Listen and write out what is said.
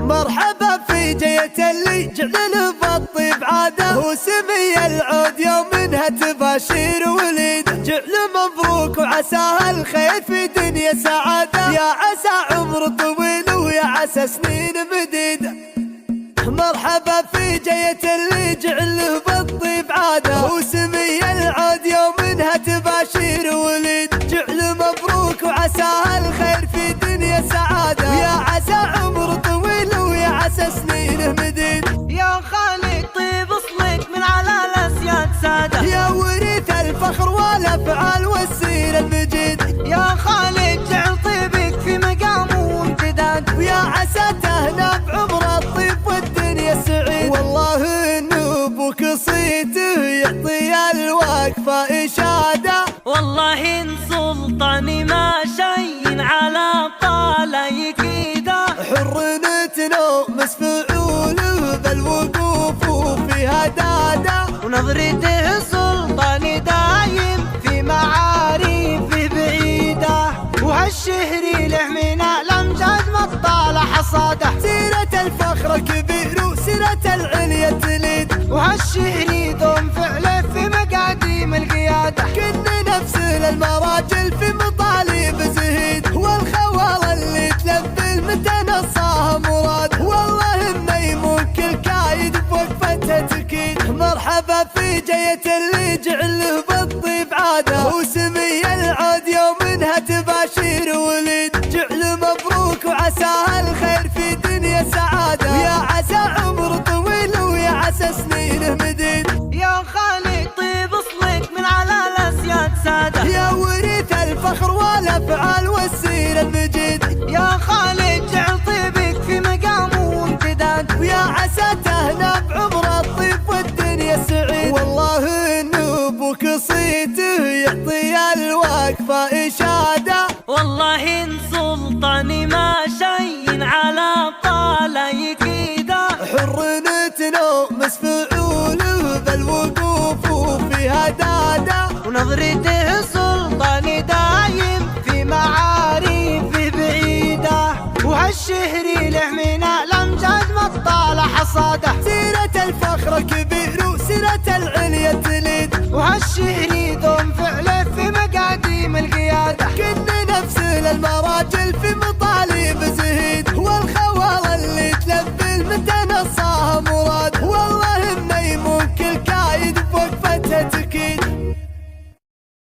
مرحبا في جية اللي جعل بالطيب عادة، هو سمي العود يوم منها تباشير وليد. جعل مبروك وعساها الخير في دنيا سعادة، يا عسى عمر طويل ويا عسى سنين مديدة. مرحبا في جية اللي جعل بالطيب عادة، هو سمي العود يوم منها تباشير وليد. جعل مبروك وعساها الخير في دنيا سعادة، يا عسى عمر طويل ويا عسى سنين مديد. يا خالد طيب اصلك من على الاسياد سادة، يا وريث الفخر والافعال والسير المجيد. يا خالد جعل طيبك في مقام وامتداد، ويا عسى تهنى بعمر الطيب والدنيا سعيد. والله ان ابوك صيته يعطي الوقفة اشادة، والله ان سلطاني ما شي على طال يكيده. حر نتنومس فعوله بالوقوف فيها داده، ونظرته سلطاني دايم في معارفه بعيده. وهالشهري له من الامجاد مطال حصاده، سيرة الفخر كبير وسيرة العليا تليد. وهالشهري دوم فعله في مقاديم القياده. كن نفس للمراجل في مطالب زهيد، والخوال اللي تلبي المتى نصاها مراد. والله انه يمك الكايد بوقفتها تكيد. مرحبا في جية اللي جعله بالطيب عاده، هو سمي العود يوم منها تباشير وليد. جعل مبروك وعساها الخير في دنيا سعادة، ويا عسى عمر طويل ويا عسى سنين مديد. يا خالد طيب اصلك من على الاسياد سادة، يا وريث الفخر والافعال والسير المجيد. يا خالد جعل طيبك في مقام وامتداد، ويا عسى تهنى بعمر الطيب والدنيا سعيد. والله ان ابوك صيته يعطي الوقفة اشادة، والله ان سلطاني ما شي على طال يكيده. حر نتنومس فعوله بالوقوف فيها داده، ونظرته سلطاني دايم في معارفه بعيده. وهالشهري له من الامجاد مطال حصاده، سيرة الفخر كبير وسيرة العليا تليد. وهالشهري